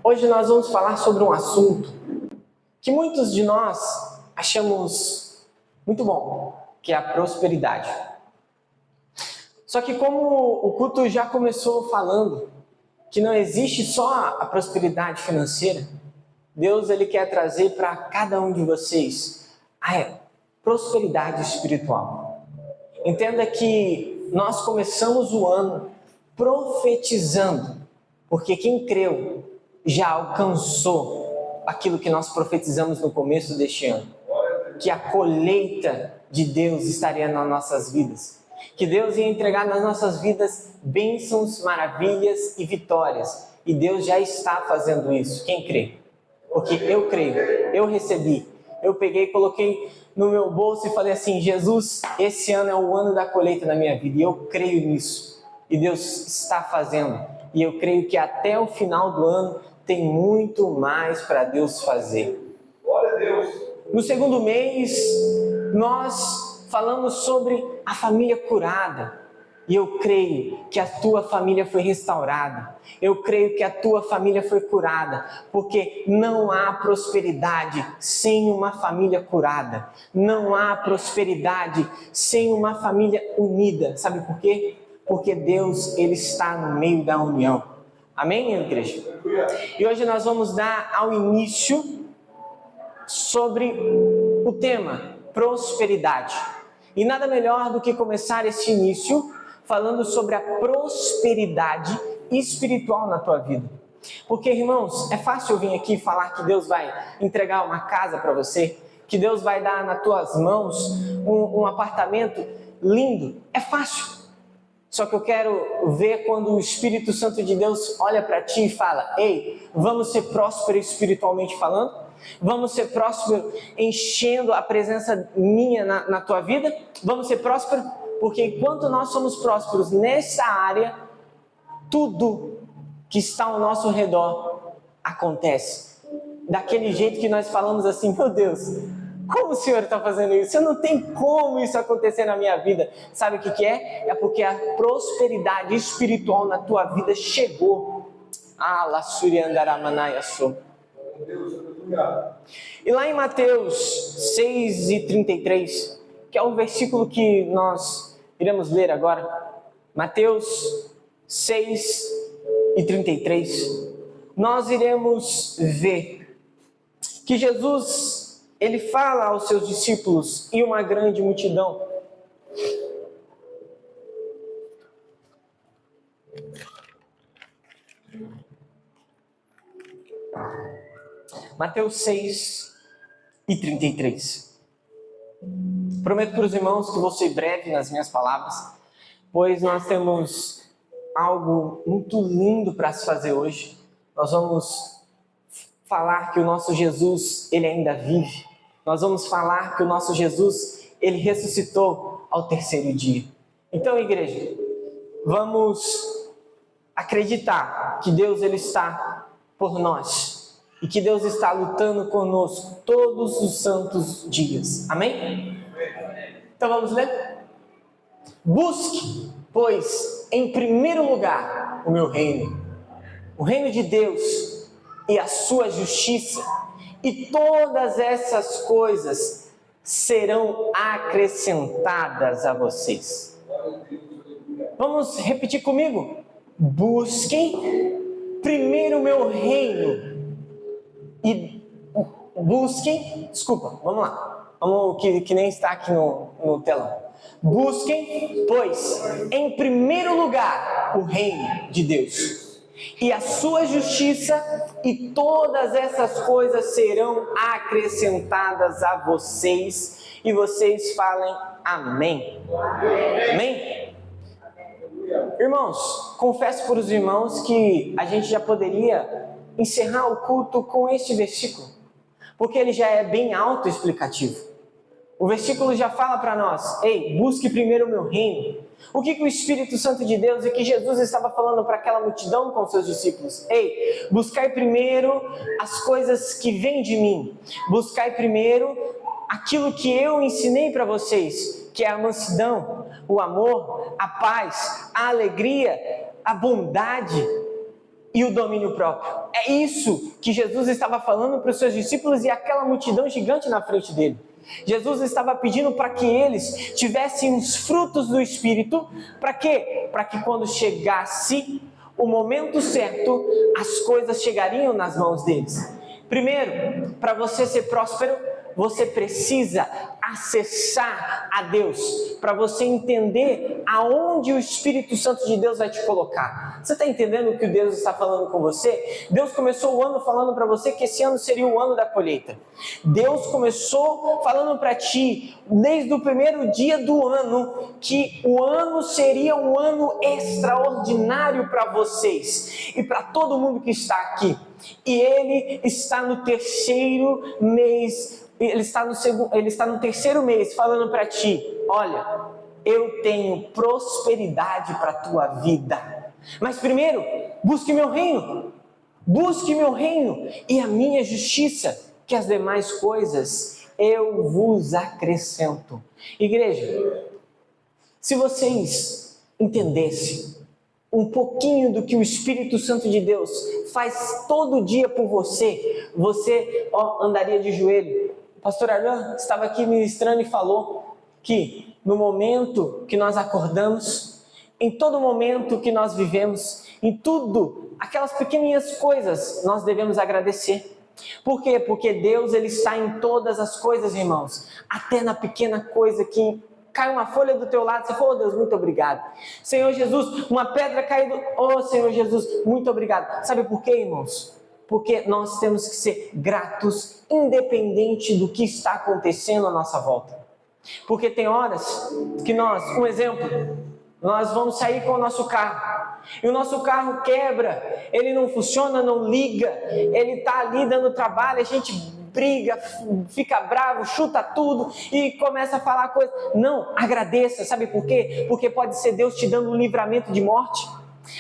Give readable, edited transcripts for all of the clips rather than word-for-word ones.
Hoje nós vamos falar sobre um assunto que muitos de nós achamos muito bom, que é a prosperidade. Só que como o culto já começou falando que não existe só a prosperidade financeira, Deus ele quer trazer para cada um de vocês a prosperidade espiritual. Entenda que nós começamos o ano profetizando, porque quem creu já alcançou aquilo que nós profetizamos no começo deste ano, que a colheita de Deus estaria nas nossas vidas, que Deus ia entregar nas nossas vidas bênçãos, maravilhas e vitórias, e Deus já está fazendo isso. Quem crê? Porque eu creio, eu recebi, eu peguei, coloquei no meu bolso e falei assim: Jesus, esse ano é o ano da colheita na minha vida, e eu creio nisso, e Deus está fazendo, e eu creio que até o final do ano tem muito mais para Deus fazer. Glória a Deus. No segundo mês, nós falamos sobre a família curada, e eu creio que a tua família foi restaurada, eu creio que a tua família foi curada, porque não há prosperidade sem uma família curada, não há prosperidade sem uma família unida. Sabe por quê? Porque Deus ele está no meio da união. Amém, igreja? E hoje nós vamos dar ao início sobre o tema prosperidade. E nada melhor do que começar esse início falando sobre a prosperidade espiritual na tua vida. Porque, irmãos, é fácil eu vir aqui falar que Deus vai entregar uma casa para você, que Deus vai dar nas tuas mãos um apartamento lindo. É fácil. Só que eu quero ver quando o Espírito Santo de Deus olha para ti e fala: ei, vamos ser prósperos espiritualmente falando? Vamos ser prósperos enchendo a presença minha na tua vida? Vamos ser prósperos? Porque enquanto nós somos prósperos nessa área, tudo que está ao nosso redor acontece. Daquele jeito que nós falamos assim: meu Deus, como o Senhor está fazendo isso? Eu não tem como isso acontecer na minha vida. Sabe o que é? É porque a prosperidade espiritual na tua vida chegou. E lá em Mateus 6:33, que é o versículo que nós iremos ler agora, Mateus 6:33, nós iremos ver que Jesus ele fala aos seus discípulos e uma grande multidão. Mateus 6:33. Prometo para os irmãos que vou ser breve nas minhas palavras, pois nós temos algo muito lindo para se fazer hoje. Nós vamos falar que o nosso Jesus, ele ainda vive. Nós vamos falar que o nosso Jesus, ele ressuscitou ao terceiro dia. Então, igreja, vamos acreditar que Deus ele está por nós e que Deus está lutando conosco todos os santos dias. Amém? Então vamos ler? Busque, pois, em primeiro lugar o meu reino, o reino de Deus e a sua justiça, e todas essas coisas serão acrescentadas a vocês. Vamos repetir comigo? Busquem primeiro o meu reino e busquem, vamos lá, vamos que nem está aqui no telão. Busquem, pois, em primeiro lugar o reino de Deus e a sua justiça, e todas essas coisas serão acrescentadas a vocês. E vocês falem amém. Amém? Irmãos, confesso para os irmãos que a gente já poderia encerrar o culto com este versículo, porque ele já é bem autoexplicativo. O versículo já fala para nós: ei, busque primeiro o meu reino. O que o Espírito Santo de Deus e que Jesus estava falando para aquela multidão com seus discípulos? Ei, buscai primeiro as coisas que vêm de mim. Buscai primeiro aquilo que eu ensinei para vocês, que é a mansidão, o amor, a paz, a alegria, a bondade e o domínio próprio. é isso que Jesus estava falando para os seus discípulos e aquela multidão gigante na frente dele. Jesus estava pedindo para que eles tivessem os frutos do Espírito, para quê? Para que quando chegasse o momento certo, as coisas chegariam nas mãos deles. Primeiro, para você ser próspero, você precisa acessar a Deus, para você entender aonde o Espírito Santo de Deus vai te colocar. Você está entendendo o que Deus está falando com você? Deus começou o ano falando para você que esse ano seria o ano da colheita. Deus começou falando para ti, desde o primeiro dia do ano, que o ano seria um ano extraordinário para vocês e para todo mundo que está aqui. E Ele está no terceiro mês. Ele está no terceiro mês falando para ti: olha, eu tenho prosperidade para a tua vida. Mas primeiro, busque meu reino e a minha justiça, que as demais coisas eu vos acrescento. Igreja, se vocês entendessem um pouquinho do que o Espírito Santo de Deus faz todo dia por você, andaria de joelho. O pastor Arlan estava aqui ministrando e falou que no momento que nós acordamos, em todo momento que nós vivemos, em tudo, aquelas pequeninhas coisas, nós devemos agradecer. Por quê? Porque Deus, Ele está em todas as coisas, irmãos, até na pequena coisa que cai uma folha do teu lado, você fala: oh Deus, muito obrigado. Senhor Jesus, uma pedra caiu, oh Senhor Jesus, muito obrigado. Sabe por quê, irmãos? Porque nós temos que ser gratos, independente do que está acontecendo à nossa volta. Porque tem horas que um exemplo, nós vamos sair com o nosso carro, e o nosso carro quebra, ele não funciona, não liga, ele está ali dando trabalho, a gente briga, fica bravo, chuta tudo e começa a falar coisas. Não, agradeça, sabe por quê? Porque pode ser Deus te dando um livramento de morte.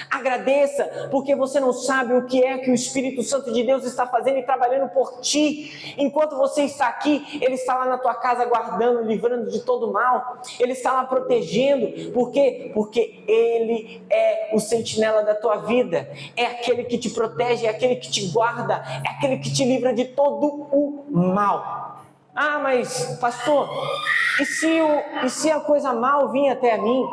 Agradeça, porque você não sabe o que é que o Espírito Santo de Deus está fazendo e trabalhando por ti. Enquanto você está aqui, Ele está lá na tua casa guardando, livrando de todo mal. Ele está lá protegendo. Por quê? Porque Ele é o sentinela da tua vida. É aquele que te protege, é aquele que te guarda, é aquele que te livra de todo o mal. Ah, mas pastor, e se a coisa mal vir até mim?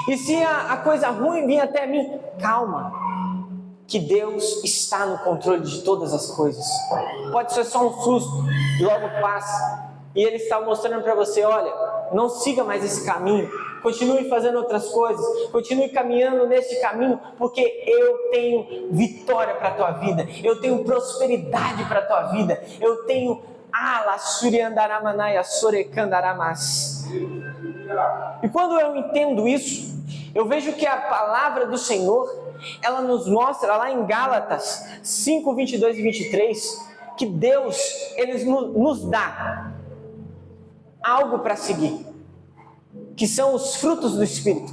E se a coisa ruim vir até mim? Calma, que Deus está no controle de todas as coisas. Pode ser só um susto e logo passa. E Ele está mostrando para você: olha, não siga mais esse caminho, continue fazendo outras coisas, continue caminhando nesse caminho, porque eu tenho vitória para a tua vida, eu tenho prosperidade para a tua vida, eu tenho E quando eu entendo isso, eu vejo que a palavra do Senhor, ela nos mostra lá em Gálatas 5, 22 e 23, que Deus, Ele nos dá algo para seguir, que são os frutos do Espírito.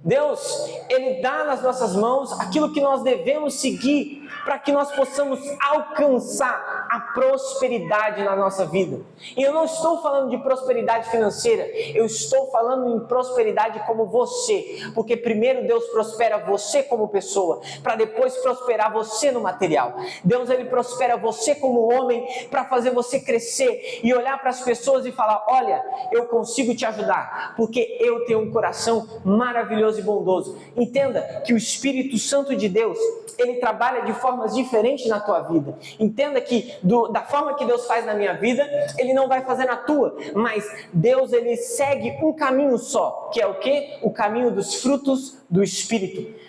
Deus, Ele dá nas nossas mãos aquilo que nós devemos seguir para que nós possamos alcançar a prosperidade na nossa vida. E eu não estou falando de prosperidade financeira, eu estou falando em prosperidade como você, porque primeiro Deus prospera você como pessoa, para depois prosperar você no material. Deus, Ele prospera você como homem, para fazer você crescer e olhar para as pessoas e falar: olha, eu consigo te ajudar, porque eu tenho um coração maravilhoso e bondoso. Entenda que o Espírito Santo de Deus, Ele trabalha de formas diferentes na tua vida. Entenda que da forma que Deus faz na minha vida, Ele não vai fazer na tua, mas Deus, Ele segue um caminho só, que é o quê? O caminho dos frutos do Espírito.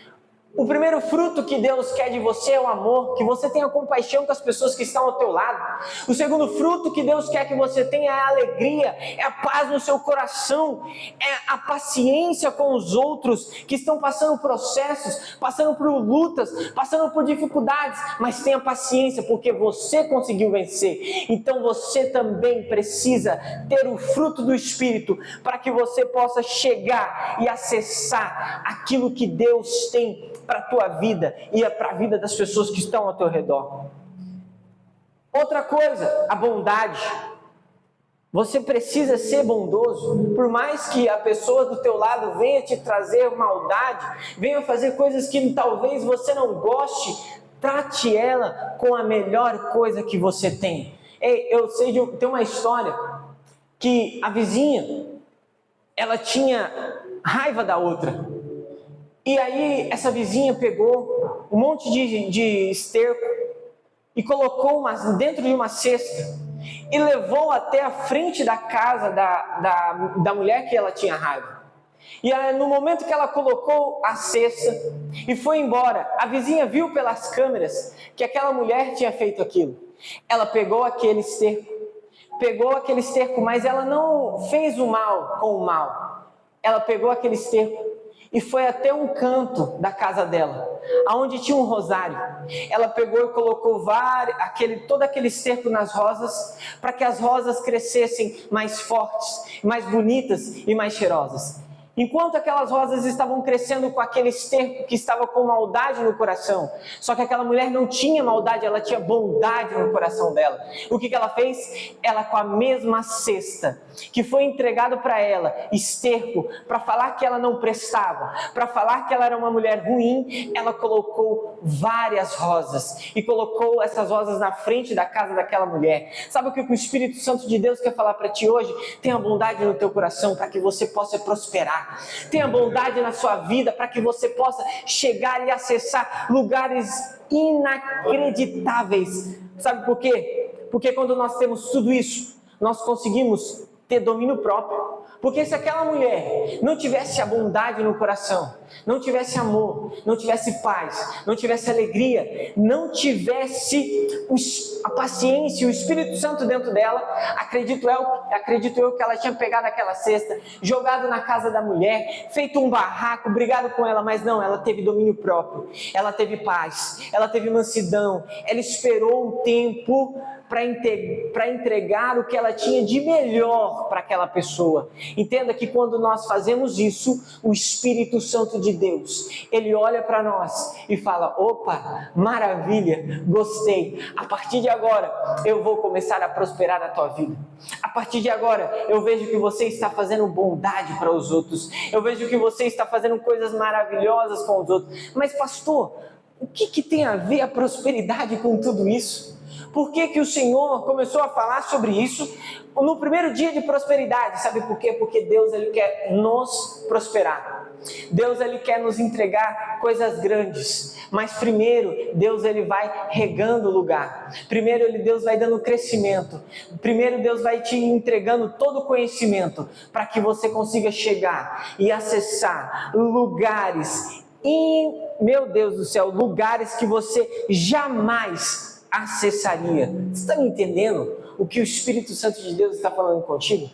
O primeiro fruto que Deus quer de você é o amor, que você tenha compaixão com as pessoas que estão ao teu lado. O segundo fruto que Deus quer que você tenha é a alegria, é a paz no seu coração, é a paciência com os outros que estão passando processos, passando por lutas, passando por dificuldades, mas tenha paciência porque você conseguiu vencer. Então você também precisa ter o fruto do Espírito para que você possa chegar e acessar aquilo que Deus tem para a tua vida e para a vida das pessoas que estão ao teu redor. Outra coisa, a bondade. Você precisa ser bondoso, por mais que a pessoa do teu lado venha te trazer maldade, venha fazer coisas que talvez você não goste, trate ela com a melhor coisa que você tem. Eu sei tem uma história que a vizinha, ela tinha raiva da outra. E aí essa vizinha pegou um monte de esterco e colocou dentro de uma cesta e levou até a frente da casa da mulher que ela tinha raiva. E aí, no momento que ela colocou a cesta e foi embora, a vizinha viu pelas câmeras que aquela mulher tinha feito aquilo. Ela pegou aquele esterco, mas ela não fez o mal com o mal. Ela pegou aquele esterco e foi até um canto da casa dela, aonde tinha um rosário. Ela pegou e colocou todo aquele esterco nas rosas, para que as rosas crescessem mais fortes, mais bonitas e mais cheirosas. Enquanto aquelas rosas estavam crescendo com aquele esterco que estava com maldade no coração, só que aquela mulher não tinha maldade, ela tinha bondade no coração dela. O que ela fez? Ela, com a mesma cesta que foi entregado para ela, esterco, para falar que ela não prestava, para falar que ela era uma mulher ruim, ela colocou várias rosas e colocou essas rosas na frente da casa daquela mulher. Sabe o que o Espírito Santo de Deus quer falar para ti hoje? Tenha bondade no teu coração para que você possa prosperar. Tenha bondade na sua vida para que você possa chegar e acessar lugares inacreditáveis. Sabe por quê? Porque quando nós temos tudo isso, nós conseguimos ter domínio próprio. Porque se aquela mulher não tivesse a bondade no coração, não tivesse amor, não tivesse paz, não tivesse alegria, não tivesse a paciência e o Espírito Santo dentro dela, acredito eu que ela tinha pegado aquela cesta, jogado na casa da mulher, feito um barraco, brigado com ela, mas não, ela teve domínio próprio, ela teve paz, ela teve mansidão, ela esperou um tempo para entregar o que ela tinha de melhor para aquela pessoa. Entenda que quando nós fazemos isso, o Espírito Santo de Deus, ele olha para nós e fala: opa, maravilha, gostei, a partir de agora eu vou começar a prosperar na tua vida. A partir de agora eu vejo que você está fazendo bondade para os outros, eu vejo que você está fazendo coisas maravilhosas com os outros. Mas pastor, o que tem a ver a prosperidade com tudo isso? Por que o Senhor começou a falar sobre isso no primeiro dia de prosperidade? Sabe por quê? Porque Deus, ele quer nos prosperar. Deus, ele quer nos entregar coisas grandes. Mas primeiro, Deus, ele vai regando o lugar. Primeiro, Deus vai dando crescimento. Primeiro, Deus vai te entregando todo o conhecimento para que você consiga chegar e acessar lugares, meu Deus do céu, lugares que você jamais acessaria. Você está me entendendo o que o Espírito Santo de Deus está falando contigo?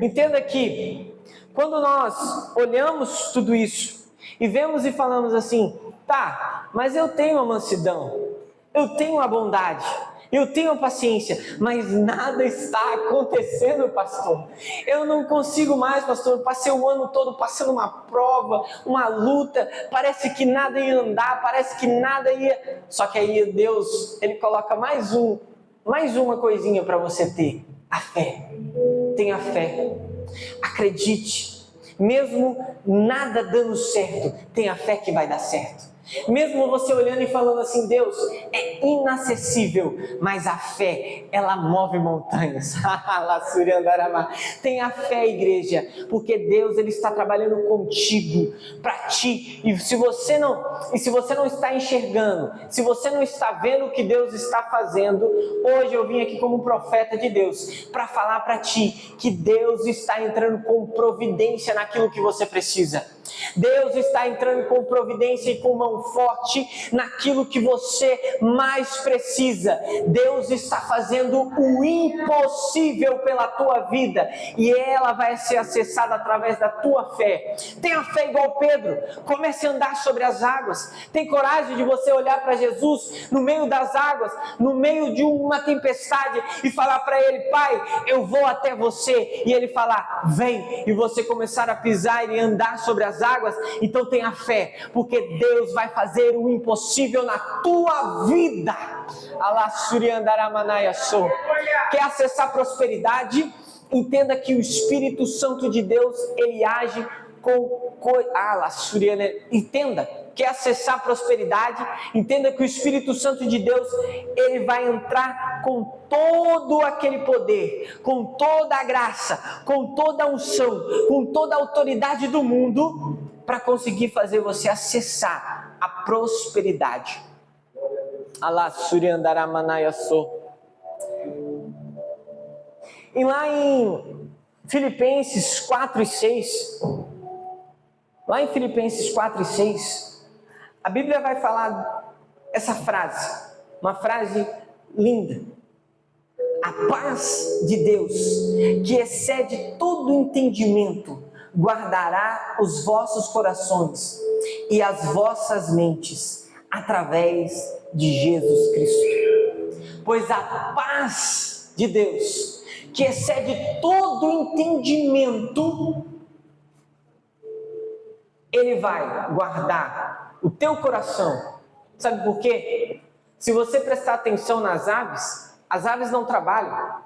Entenda que quando nós olhamos tudo isso e vemos e falamos assim: tá, mas eu tenho a mansidão, eu tenho a bondade, eu tenho paciência, mas nada está acontecendo, pastor. Eu não consigo mais, pastor. Eu passei o ano todo passando uma prova, uma luta. Parece que nada ia andar, parece que nada ia... Só que aí Deus, ele coloca mais uma coisinha para você ter. A fé. Tenha fé. Acredite. Mesmo nada dando certo, tenha fé que vai dar certo. Mesmo você olhando e falando assim: Deus, é inacessível, mas a fé, ela move montanhas. Tenha fé, igreja, porque Deus, ele está trabalhando contigo, para ti. E se você não está enxergando, se você não está vendo o que Deus está fazendo, hoje eu vim aqui como um profeta de Deus para falar para ti que Deus está entrando com providência naquilo que você precisa. Deus está entrando com providência e com mão forte naquilo que você mais precisa. Deus está fazendo o impossível pela tua vida e ela vai ser acessada através da tua fé. Tenha fé igual Pedro, comece a andar sobre as águas. Tem coragem de você olhar para Jesus no meio das águas, no meio de uma tempestade e falar para ele: Pai, eu vou até você, e ele falar: vem, e você começar a pisar e andar sobre as águas. Então tenha fé, porque Deus vai fazer o impossível na tua vida. Quer acessar prosperidade? Entenda que o Espírito Santo de Deus, ele age Entenda, quer acessar a prosperidade, entenda que o Espírito Santo de Deus, ele vai entrar com todo aquele poder, com toda a graça, com toda a unção, com toda a autoridade do mundo, para conseguir fazer você acessar a prosperidade. E lá em Filipenses 4 e 6, a Bíblia vai falar essa frase, uma frase linda. A paz de Deus, que excede todo entendimento, guardará os vossos corações e as vossas mentes, através de Jesus Cristo. Pois a paz de Deus, que excede todo entendimento, Ele vai guardar o teu coração. Sabe por quê? Se você prestar atenção nas aves, as aves não trabalham.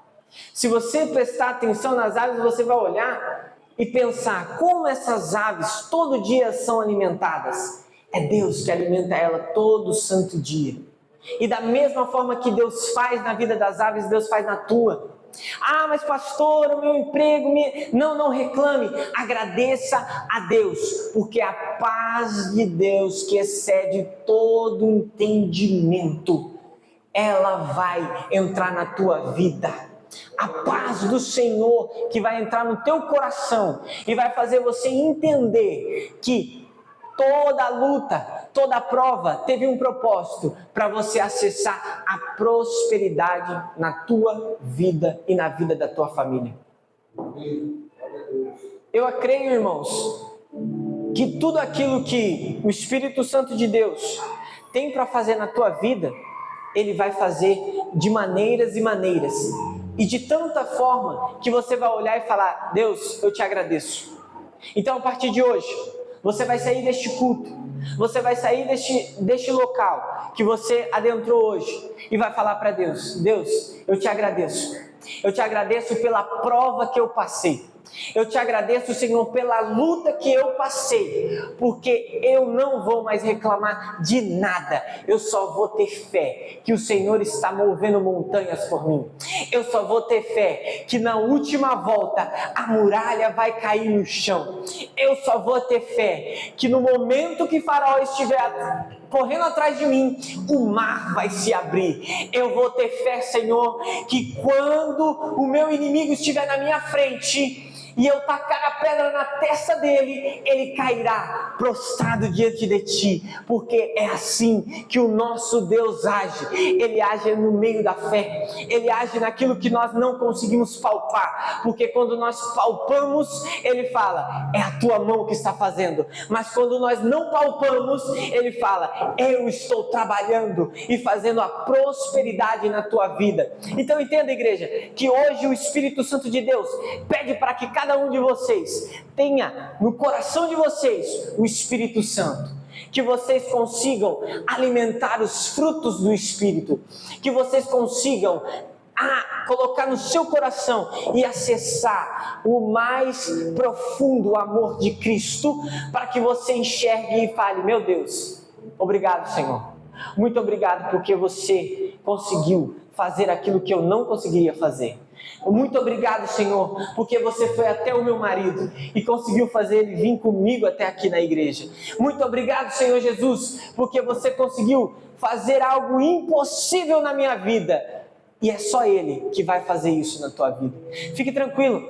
Se você prestar atenção nas aves, você vai olhar e pensar como essas aves todo dia são alimentadas. É Deus que alimenta ela todo santo dia. E da mesma forma que Deus faz na vida das aves, Deus faz na tua. Ah, mas pastor, o meu emprego... Não reclame, agradeça a Deus, porque a paz de Deus, que excede todo entendimento, ela vai entrar na tua vida. A paz do Senhor que vai entrar no teu coração e vai fazer você entender que toda luta, toda prova teve um propósito para você acessar a prosperidade na tua vida e na vida da tua família. Eu creio, irmãos, que tudo aquilo que o Espírito Santo de Deus tem para fazer na tua vida, Ele vai fazer de maneiras e maneiras, e de tanta forma que você vai olhar e falar: Deus, eu te agradeço. Então, a partir de hoje, você vai sair deste culto, você vai sair deste local que você adentrou hoje e vai falar para Deus: Deus, eu te agradeço. Eu te agradeço pela prova que eu passei. Eu te agradeço, Senhor, pela luta que eu passei, porque eu não vou mais reclamar de nada. Eu só vou ter fé que o Senhor está movendo montanhas por mim. Eu só vou ter fé que na última volta a muralha vai cair no chão. Eu só vou ter fé que no momento que Faraó estiver correndo atrás de mim, o mar vai se abrir. Eu vou ter fé, Senhor, que quando o meu inimigo estiver na minha frente e eu tacar a pedra na testa dele, ele cairá prostrado diante de ti, porque é assim que o nosso Deus age. Ele age no meio da fé, ele age naquilo que nós não conseguimos palpar, porque quando nós palpamos, ele fala: é a tua mão que está fazendo. Mas quando nós não palpamos, ele fala: eu estou trabalhando e fazendo a prosperidade na tua vida. Então entenda, igreja, que hoje o Espírito Santo de Deus pede para que cada um de vocês tenha no coração de vocês o Espírito Santo, que vocês consigam alimentar os frutos do Espírito, que vocês consigam colocar no seu coração e acessar o mais profundo amor de Cristo, para que você enxergue e fale: meu Deus, obrigado, Senhor, muito obrigado, porque você conseguiu fazer aquilo que eu não conseguiria fazer. Muito obrigado, Senhor, porque você foi até o meu marido e conseguiu fazer ele vir comigo até aqui na igreja. Muito obrigado, Senhor Jesus, porque você conseguiu fazer algo impossível na minha vida, e é só Ele que vai fazer isso na tua vida. Fique tranquilo,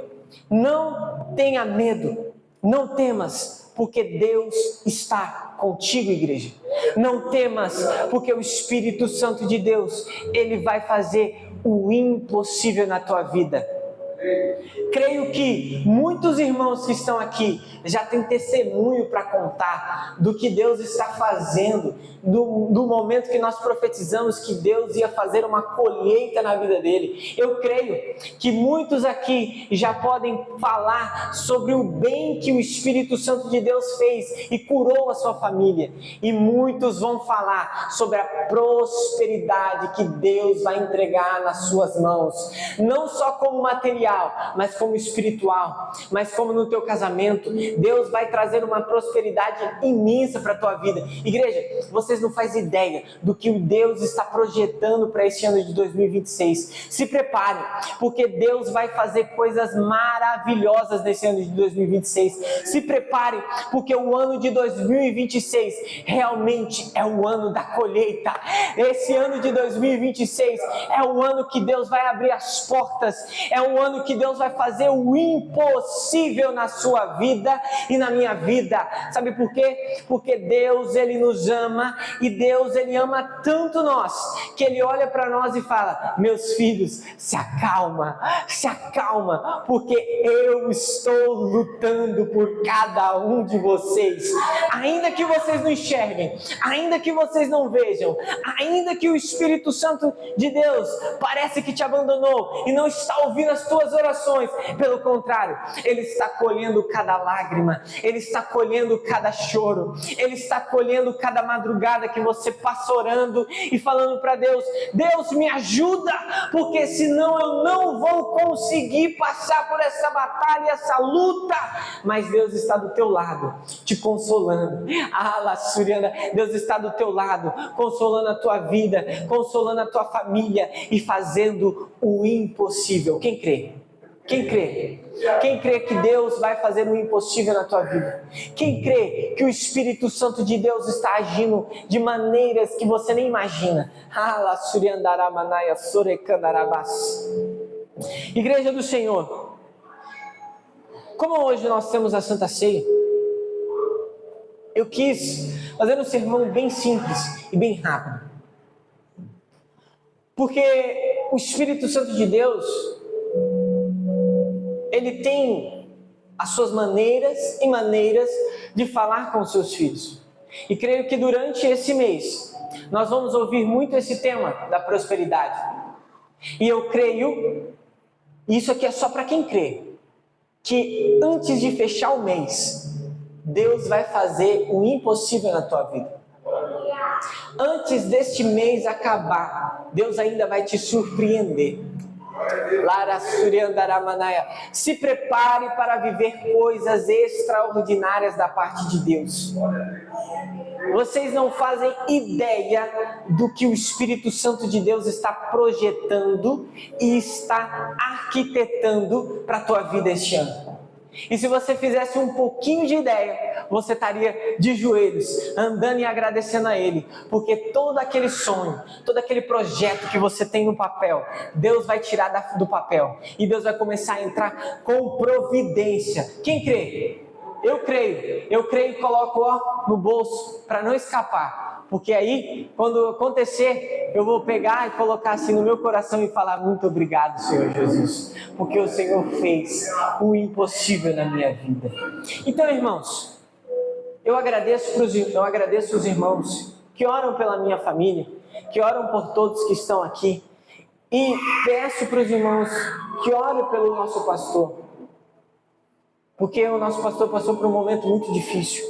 não tenha medo, não temas, porque Deus está contigo, igreja. Não temas, porque o Espírito Santo de Deus, Ele vai fazer o impossível na tua vida. Creio que muitos irmãos que estão aqui já têm testemunho para contar do que Deus está fazendo, do momento que nós profetizamos que Deus ia fazer uma colheita na vida dele. Eu creio que muitos aqui já podem falar sobre o bem que o Espírito Santo de Deus fez e curou a sua família, e muitos vão falar sobre a prosperidade que Deus vai entregar nas suas mãos, não só como material, material, mas como espiritual, mas como no teu casamento. Deus vai trazer uma prosperidade imensa para a tua vida. Igreja, vocês não fazem ideia do que o Deus está projetando para esse ano de 2026. Se preparem, porque Deus vai fazer coisas maravilhosas nesse ano de 2026. Se preparem, porque o ano de 2026 realmente é o ano da colheita. Esse ano de 2026 é o ano que Deus vai abrir as portas, é o ano que Deus vai fazer o impossível na sua vida e na minha vida. Sabe por quê? Porque Deus, Ele nos ama, e Deus, Ele ama tanto nós, que Ele olha para nós e fala: meus filhos, se acalma, porque eu estou lutando por cada um de vocês. Ainda que vocês não enxerguem, ainda que vocês não vejam, ainda que o Espírito Santo de Deus parece que te abandonou e não está ouvindo as tuas orações, pelo contrário, Ele está colhendo cada lágrima, Ele está colhendo cada choro, Ele está colhendo cada madrugada que você passa orando e falando para Deus: Deus, me ajuda, porque senão eu não vou conseguir passar por essa batalha, essa luta. Mas Deus está do teu lado, te consolando. Deus está do teu lado, consolando a tua vida, consolando a tua família e fazendo o impossível. Quem crê? Quem crê? Quem crê que Deus vai fazer o impossível na tua vida? Quem crê que o Espírito Santo de Deus está agindo de maneiras que você nem imagina? Igreja do Senhor, como hoje nós temos a Santa Ceia, eu quis fazer um sermão bem simples e bem rápido, porque o Espírito Santo de Deus, Ele tem as suas maneiras e maneiras de falar com os seus filhos. E creio que durante esse mês, nós vamos ouvir muito esse tema da prosperidade. E eu creio, e isso aqui é só para quem crê, que antes de fechar o mês, Deus vai fazer o impossível na tua vida. Antes deste mês acabar, Deus ainda vai te surpreender. Se prepare para viver coisas extraordinárias da parte de Deus. Vocês não fazem ideia do que o Espírito Santo de Deus está projetando e está arquitetando para a tua vida este ano. E se você fizesse um pouquinho de ideia, você estaria de joelhos, andando e agradecendo a Ele, porque todo aquele sonho, todo aquele projeto que você tem no papel, Deus vai tirar do papel, e Deus vai começar a entrar com providência. Quem crê? Eu creio e coloco no bolso, para não escapar. Porque aí, quando acontecer, eu vou pegar e colocar assim no meu coração e falar: muito obrigado, Senhor Jesus, porque o Senhor fez o impossível na minha vida. Então, irmãos, eu agradeço os irmãos que oram pela minha família, que oram por todos que estão aqui, e peço para os irmãos que orem pelo nosso pastor, porque o nosso pastor passou por um momento muito difícil.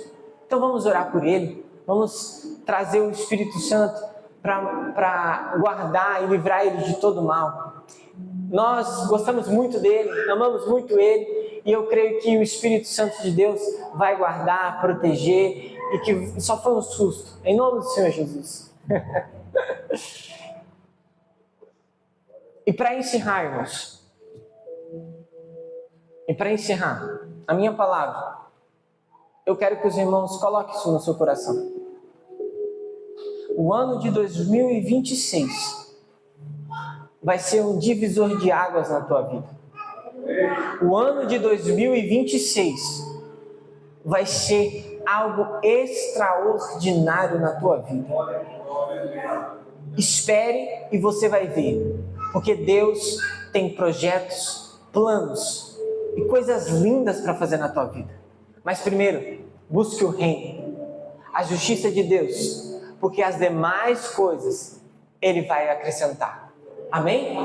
Então vamos orar por ele, vamos trazer o Espírito Santo para guardar e livrar ele de todo mal. Nós gostamos muito dele, amamos muito ele, e eu creio que o Espírito Santo de Deus vai guardar, proteger, e que só foi um susto, em nome do Senhor Jesus. E para encerrar, irmãos, a minha palavra, eu quero que os irmãos coloquem isso no seu coração. O ano de 2026 vai ser um divisor de águas na tua vida. O ano de 2026 vai ser algo extraordinário na tua vida. Espere e você vai ver, porque Deus tem projetos, planos e coisas lindas para fazer na tua vida. Mas primeiro, busque o reino, a justiça de Deus, porque as demais coisas Ele vai acrescentar. Amém?